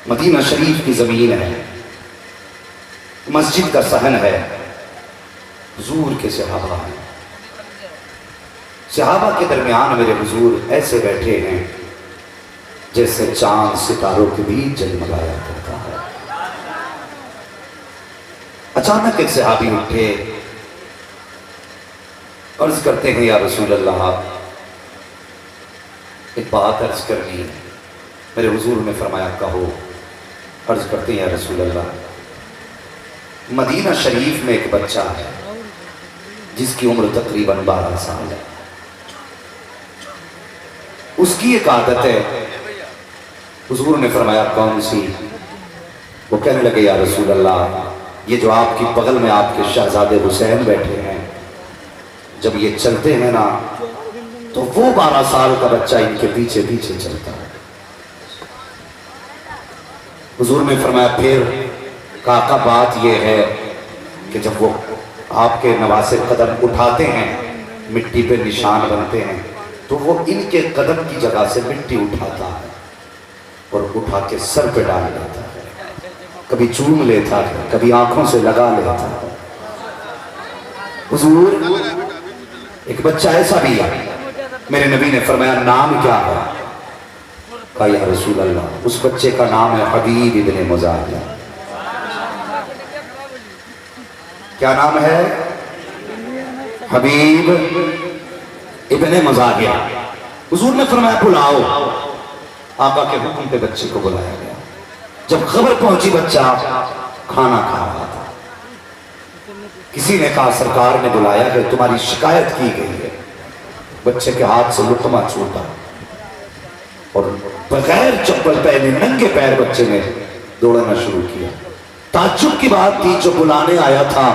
مدینہ شریف کی زمین ہے، مسجد کا صحن ہے، حضور کے صحابہ ہیں۔ صحابہ کے درمیان میرے حضور ایسے بیٹھے ہیں جیسے چاند ستاروں کے بیچ جگمگایا کرتا ہے۔ اچانک ایک صحابی اٹھے، عرض کرتے ہیں یا رسول اللہ ایک بات عرض کرنی ہے۔ میرے حضور نے فرمایا کہو۔ عرض کرتے ہیں یا رسول اللہ مدینہ شریف میں ایک بچہ ہے جس کی عمر تقریباً 12 سال ہے، اس کی ایک عادت ہے۔ حضور نے فرمایا کون سی؟ وہ کہنے لگے یا رسول اللہ یہ جو آپ کی بغل میں آپ کے شہزادے حسین بیٹھے ہیں، جب یہ چلتے ہیں نا تو وہ 12 سال کا بچہ ان کے پیچھے پیچھے چلتا ہے۔ حضور نے فرمایا پھر کہا بات یہ ہے کہ جب وہ آپ کے نواسے قدم اٹھاتے ہیں مٹی پہ نشان بنتے ہیں تو وہ ان کے قدم کی جگہ سے مٹی اٹھاتا ہے اور اٹھا کے سر پہ ڈال لیتا ہے، کبھی چوم لیتا ہے، کبھی آنکھوں سے لگا لیتا ہے۔ حضور ایک بچہ ایسا بھی ہے، میرے نبی نے فرمایا نام کیا ہے؟ کہا یا رسول اللہ اس بچے کا نام ہے حبیب ابن مزاحیہ۔ کیا نام ہے؟ حبیب ابن مزاحیہ۔ حضور نے فرمایا بلاؤ۔ آقا کے حکم پہ بچے کو بلایا گیا۔ جب خبر پہنچی بچہ کھانا کھا رہا تھا، کسی نے کہا سرکار نے بلایا کہ تمہاری شکایت کی گئی ہے۔ بچے کے ہاتھ سے لقمہ چھوٹا اور بغیر چپل پہنے ننگے پیر بچے نے دوڑنا شروع کیا۔ تعجب کی بات تھی جو بلانے آیا تھا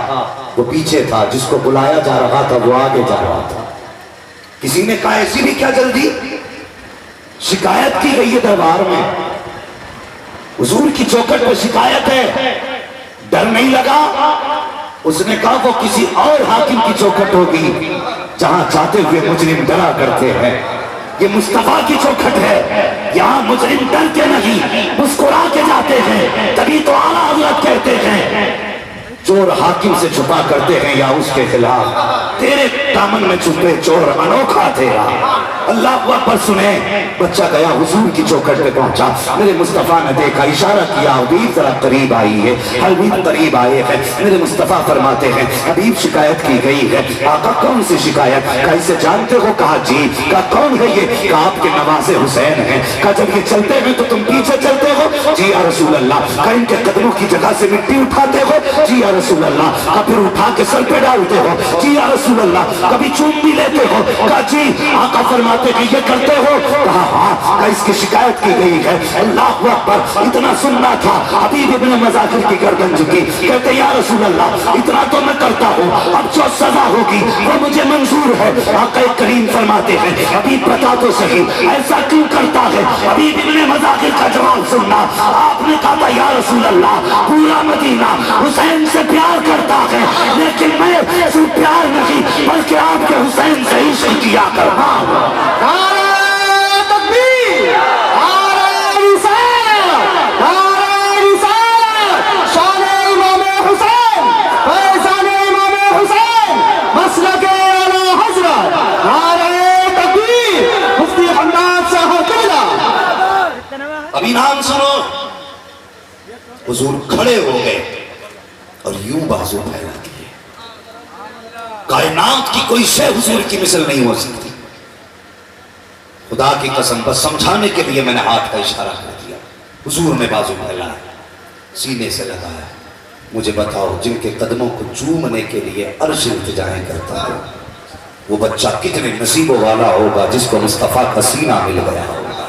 وہ پیچھے تھا، جس کو بلایا جا رہا تھا وہ آگے جا رہا تھا۔ کسی نے کہا ایسی بھی کیا جلدی؟ شکایت کی گئی ہے دربار میں، حضور کی چوکھٹ پہ شکایت ہے، ڈر نہیں لگا؟ اس نے کہا وہ کسی اور حاکم کی چوکھٹ ہوگی جہاں جاتے ہوئے مجرم ڈرا کرتے ہیں، یہ مصطفیٰ کی چوکھٹ ہے، یہاں مجرم ڈر کے نہیں مسکرا کے جاتے ہیں۔ تبھی تو اعلیٰ حضرت کہتے ہیں چور حاکم سے چھپا کرتے ہیں یا اس کے خلاف، تیرے دامن میں چھپے چور انوکھا تیرا۔ اللہ اکبر سنیں۔ بچہ گیا حضور کی چوکھٹ پہ پہنچا، میرے مصطفیٰ نے دیکھا، اشارہ کیا حبیب ذرا قریب آئی ہے۔ حبیب قریب آئے ہیں، میرے مصطفیٰ فرماتے ہیں حبیب شکایت کی گئی ہے۔ آقا کون سی شکایت؟ کہا اسے جانتے ہو؟ کہا جی۔ کہا کون ہے یہ؟ کہا آپ کے نواسے حسین ہیں۔ کہا جب یہ چلتے ہیں تو تم پیچھے چلتے ہو؟ جی یا رسول اللہ۔ کہا ان کے قدموں کی جگہ سے مٹی اٹھاتے ہو؟ جی یا رسول اللہ۔ کہا پھر اٹھا کے سر پہ ڈالتے ہو؟ جی یا رسول اللہ۔ کبھی چوم بھی لیتے ہو؟ کہا جی۔ آقا فرماتے کہ یہ کرتے ہو؟ کہا ہاں۔ کہا اس کی شکایت کی گئی ہے۔ اللہ اکبر، اتنا سننا تھا۔ حبیب ابن مزاحیہ کی گردن جھکی، کہتے یا رسول اللہ اتنا تو میں کرتا ہوں، اب جو سزا ہوگی وہ مجھے منظور ہے۔ آقا کریم فرماتے ہیں حبیب بتا تو صحیح ایسا کیوں کرتا ہے؟ حبیب ابن مزاحیہ کا جواب سننا۔ آپ نے کہا تھا یا رسول اللہ پورا مدینہ حسین سے پیار کرتا ہے، لیکن میں صرف پیار نہیں بلکہ آپ کے حسین سے عشق کیا کرتا ہوں۔ ابھی نام سنو۔ حضور کھڑے ہو گئے اور یوں بازو پھیلا دیے۔ کائنات کی کوئی شے حضور کی مثل نہیں ہو سکتی۔ خدا کی قسم بس سمجھانے کے لیے میں نے ہاتھ کا اشارہ کر دیا۔ حضور نے بازو پھیلایا، سینے سے لگایا۔ مجھے بتاؤ جن کے قدموں کو چومنے کے لیے عرش التجائیں کرتا ہے وہ بچہ کتنے نصیبوں والا ہوگا جس کو مصطفیٰ کا سینہ مل گیا ہوگا۔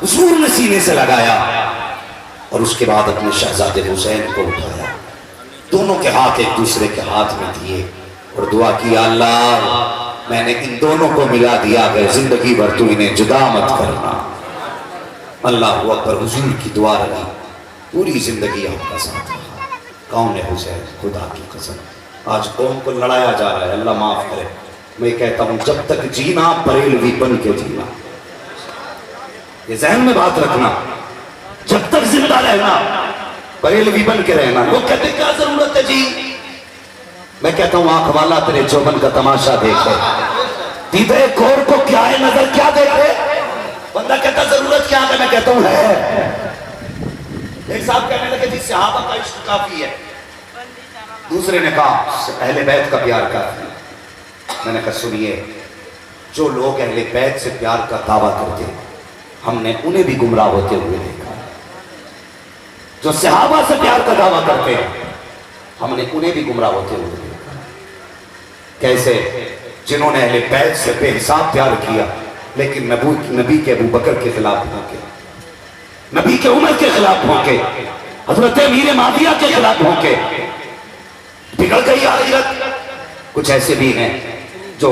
حضور نے سینے سے لگایا اور اس کے بعد اپنے شہزادے حسین کو اٹھایا، دونوں کے ہاتھ ایک دوسرے کے ہاتھ میں دیے اور دعا کی اللہ میں نے ان دونوں کو ملا دیا ہے، زندگی بھر تو انہیں جدا مت کرنا۔ اللہ اکبر، حضور کی دعا رہی، پوری زندگی آپ کا ساتھ رہا۔ کون ہے حسین؟ خدا کی قسم آج قوم کو لڑایا جا رہا ہے، اللہ معاف کرے۔ میں کہتا ہوں جب تک جینا بریلوی بن کے جینا، یہ ذہن میں بات رکھنا، جب زندہ رہنا، بریلوی بن کے رہنا. وہ کہتے کیا ضرورت ہے جی؟ میں کہتا ہوں آنکھ والا تیرے چوبن کا تماشا دیکھے، دیدے کور کو کیا ہے نظر کیا دیکھے. بندہ کہتا ضرورت کیا ہے؟ میں کہتا ہوں ہے. ایک صاحب کہنے لگے جی صحابہ کا عشق کافی ہے. دوسرے نے کہا اہل بیت کا پیار کافی ہے. میں نے کہا سنیے، جو لوگ اہل بیت سے پیار کا دعویٰ کرتے ہیں ہم نے انہیں بھی گمراہ ہوتے ہوئے دیکھا. جو صحابہ سے پیار کا دعویٰ کرتے ہیں ہم نے انہیں بھی گمراہ ہوتے ہوئے دیکھا. کیسے؟ جنہوں نے اہل بیت سے بے حساب پیار کیا لیکن نبی کے ابو بکر کے خلاف بھونکے، نبی کے عمر کے خلاف بھونکے، حضرت امیر معاویہ کے خلاف بھونکے. بگڑ گئی آخرت. کچھ ایسے بھی ہیں جو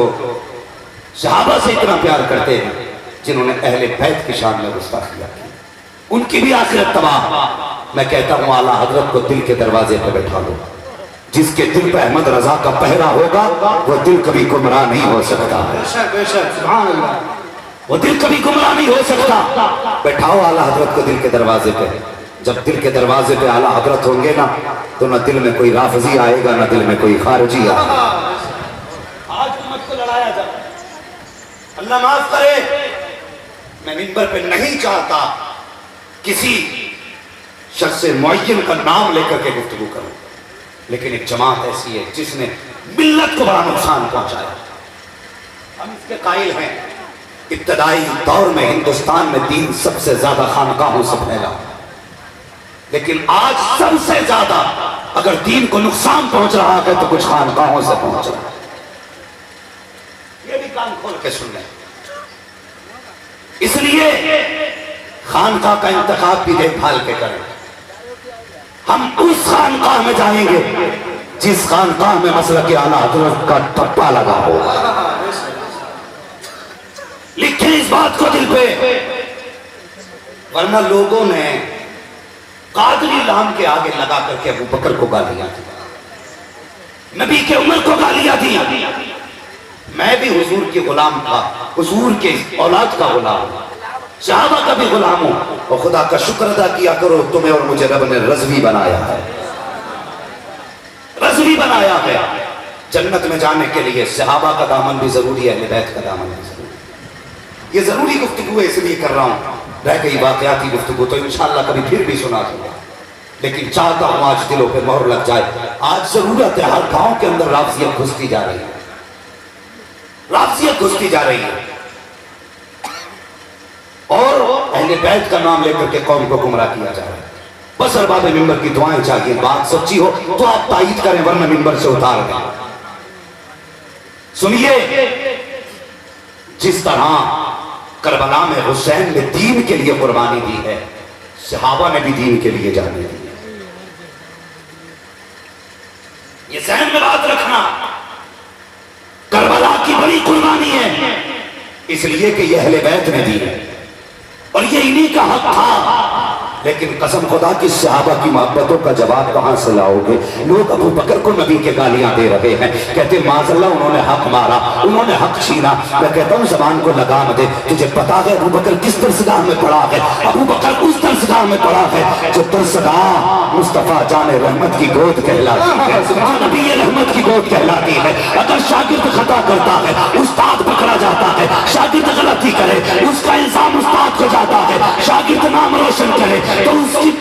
صحابہ سے اتنا پیار کرتے ہیں جنہوں نے اہل بیت کی شان میں گستاخیاں کی، ان کی بھی آخرت تباہ. میں کہتا ہوں اعلیٰ حضرت کو دل کے دروازے پہ بیٹھا لو. جس کے دل پہ احمد رضا کا پہرا ہوگا وہ دل کبھی گمراہ نہیں ہو سکتا. سبحان اللہ. وہ دل کبھی گمراہ نہیں ہو سکتا. بیٹھاؤ اعلیٰ حضرت کو دل کے دروازے پہ. جب دل کے دروازے پہ اعلیٰ حضرت ہوں گے نا تو نہ دل میں کوئی رافضی آئے گا نہ دل میں کوئی خارجی آئے گا. آج امت کو لڑایا جائے، اللہ معاف کرے. میں منبر پہ نہیں چاہتا کسی شخص معین کا نام لے کر کے گفتگو کروں، لیکن ایک جماعت ایسی ہے جس نے ملت کو بڑا نقصان پہنچایا. ہم اس کے قائل ہیں ابتدائی دور میں ہندوستان میں دین سب سے زیادہ خانقاہوں سے پھیلا، لیکن آج سب سے زیادہ اگر دین کو نقصان پہنچ رہا ہے تو کچھ خانقاہوں سے پہنچ رہا ہے. یہ بھی کان کھول کے سن لیں. اس لیے خانقاہ کا انتخاب بھی دیکھ بھال کے کریں. ہم اس خانقاہ میں جائیں گے جس خانقاہ میں مسلک اعلیٰ حضرت کا ٹھپا لگا ہوگا. لکھیں اس بات کو دل پہ، ورنہ لوگوں نے قادری لام کے آگے لگا کر کے ابو بکر کو گالیاں دی، نبی کے عمر کو گالیاں دی. میں بھی حضور کی غلام تھا، حضور کے اولاد کا غلام ہوں، صحابہ کا بھی غلام ہوں. اور خدا کا شکر ادا کیا کرو تمہیں اور مجھے رب نے رضوی بنایا ہے، رضوی بنایا ہے. جنت میں جانے کے لیے صحابہ کا دامن بھی ضروری ہے، اہل بیت کا دامن بھی ضروری ہے. یہ ضروری گفتگو ہے اس لیے کر رہا ہوں. رہ گئی واقعاتی گفتگو تو انشاءاللہ کبھی پھر بھی سنا دوں گا، لیکن چاہتا ہوں آج دلوں پہ مہر لگ جائے. آج ضرورت ہے، ہر گاؤں کے اندر رافضیت گھستی جا رہی ہے، رافضیت گھستی جا رہی ہے، اور اہل بیت کا نام لے کر کے قوم کو گمراہ کیا جا رہا ہے. بس ارباب منبر کی دعائیں چاہیے. بات سچی ہو تو آپ تائید کریں ورنہ منبر سے اتار دیں. سنیے، جس طرح کربلا میں حسین نے دین کے لیے قربانی دی ہے، صحابہ نے بھی دین کے لیے جانے دی ہے. یہ ذہن میں بات رکھنا. کربلا کی بڑی قربانی ہے اس لیے کہ یہ اہل بیت نے دی ہے اور یہ انہی کا حق تھا. لیکن قسم خدا کی صحابہ کی محبتوں کا جواب کہاں سے لاؤ گے؟ لوگ ابو بکر کو نبی کے گالیاں دے رہے ہیں، کہتے معاذ اللہ انہوں نے حق مارا، انہوں نے حق چھینا. میں کہتا ہوں زبان کو لگام دے. تجھے پتا ہے ابو بکر کس درسگاہ میں پڑا ہے؟ ابو بکر اس درسگاہ میں پڑا ہے جو درسگاہ مصطفیٰ جان رحمت کی گود کہلاتی ہے، نبی رحمت کی گود کہلاتی ہے. اگر شاگرد خطا کرتا ہے استاد پکڑا جاتا ہے، شاگرد غلطی کرے اس کا الزام استاد کو جاتا ہے، شاگرد نام روشن کرے تو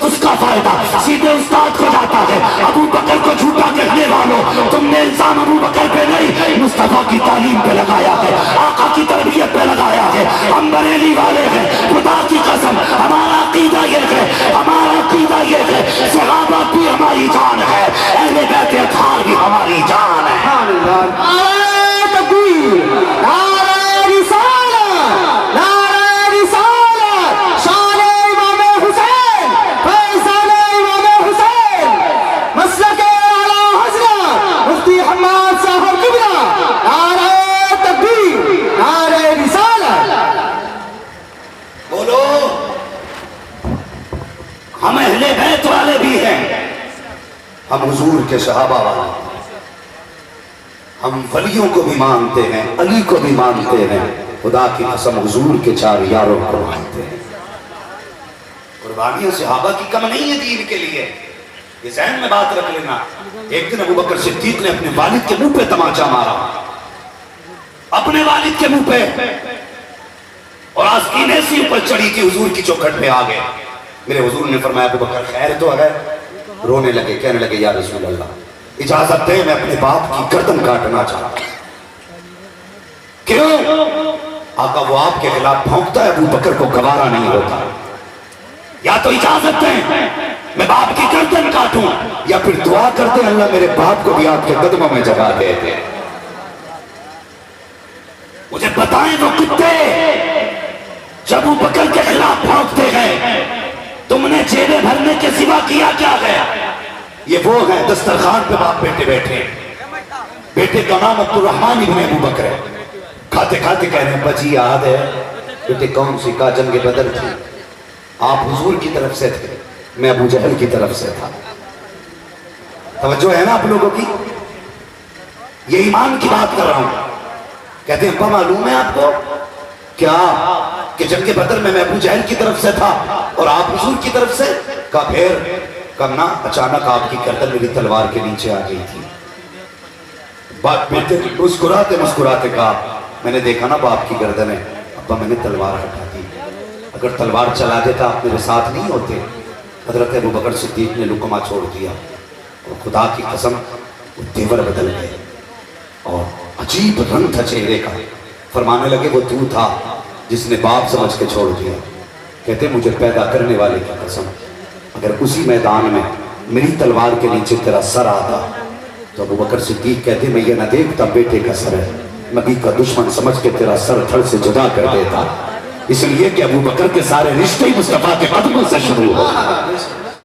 اس کا فائدہ سیدھے استاد کو جاتا ہے. ابو بکر کو جھوٹا کہنے والوں تم نے الزام ابو بکر پہ نہیں مصطفیٰ کی تعلیم پہ لگایا ہے، آقا کی تربیت پہ لگایا ہے. ہم بریلی والے ہیں، خدا کی قسم ہمارا عقیدہ یہ ہے، ہمارا عقیدہ یہ ہے صحابہ بھی ہماری جان ہے، اہل بیت اطہار بھی ہماری جان ہے. نعرہ تکبیر، نعرہ رسالت، نعرہ رسالت، شان امام حسین، فیضان امام حسین، مسلک اعلیٰ حضرت مفتی حماد صاحب قبلہ. نعرہ تکبیر، نعرہ رسالت. بولو، ہم اہل بیت والے بھی ہیں، ہم حضور کے صحابہ والے ہیں، ہم ولیوں کو بھی مانتے ہیں، علی کو بھی مانتے ہیں، خدا کی قسم حضور کے چار یاروں کو مانتے ہیں. قربانیاں صحابہ کی کم نہیں ہے دین کے لیے، یہ ذہن میں بات رکھ لینا۔ ایک دن ابو بکر صدیق نے اپنے والد کے منہ پہ تماچا مارا، اپنے والد کے منہ پہ، اور آستین ایسی اوپر چڑھی تھی حضور کی چوکھٹ پہ آ گئے۔ میرے حضور نے فرمایا ابو بکر خیر تو ہے؟ رونے لگے، کہنے لگے یا رسول اللہ اجازت دے میں اپنے باپ کی گردن کاٹنا چاہتا ہوں۔ کیوں؟ آقا وہ آپ کے خلاف بھونکتا ہے، ابو بکر کو گوارا نہیں ہوتا، یا تو اجازت دیں میں باپ کی گردن کاٹوں، یا پھر دعا کرتے اللہ میرے باپ کو بھی آپ کے قدموں میں جگہ دے دے۔ مجھے بتائیں وہ کتے جب ابو بکر کے خلاف بھونکتے ہیں تم نے جیبیں بھرنے کے سوا کیا کیا گیا؟ یہ وہ ہیں دسترخوان پہ باپ بیٹے بیٹھے، بیٹے کا نام عبد الرحمن ابن ابو بکر ہے، کھاتے کھاتے کہہ رہے ہیں بجی یاد ہے بیٹے کون سی؟ کہا جنگ بدر تھی، آپ حضور کی طرف سے تھے، میں ابو جہل کی طرف سے تھا۔ توجہ ہے نا آپ لوگوں کی؟ یہ ایمان کی بات کر رہا ہوں۔ کہتے ہیں ابا معلوم ہے آپ کو کیا کہ جنگ بدر میں ابو جہل کی طرف سے تھا اور آپ حضور کی طرف سے؟ کہا پھر کرنا اچانک آپ کی گردن میری تلوار کے نیچے آ گئی تھی۔ بیٹے مسکراتے مسکراتے کہا میں نے دیکھا نا باپ کی گردن ہے ابا میں نے تلوار ہٹا دی، اگر تلوار چلا دیتا آپ میرے ساتھ نہیں ہوتے۔ حضرت ابو بکر صدیق نے لقمہ چھوڑ دیا اور خدا کی قسم وہ تیور بدل گئے اور عجیب رنگ تھا چہرے کا، فرمانے لگے وہ تو تھا جس نے باپ سمجھ کے چھوڑ دیا۔ کہتے مجھے پیدا کرنے والے کی قسم اگر اسی میدان میں میری تلوار کے نیچے تیرا سر آتا تو ابو بکر صدیق کہتے میں یہ نہ دیکھتا بیٹے کا سر ہے، نبی کا دشمن سمجھ کے تیرا سر دھڑ سے جدا کر دیتا، اس لیے کہ ابو بکر کے سارے رشتے ہی مصطفیٰ کے قدموں سے شروع ہو۔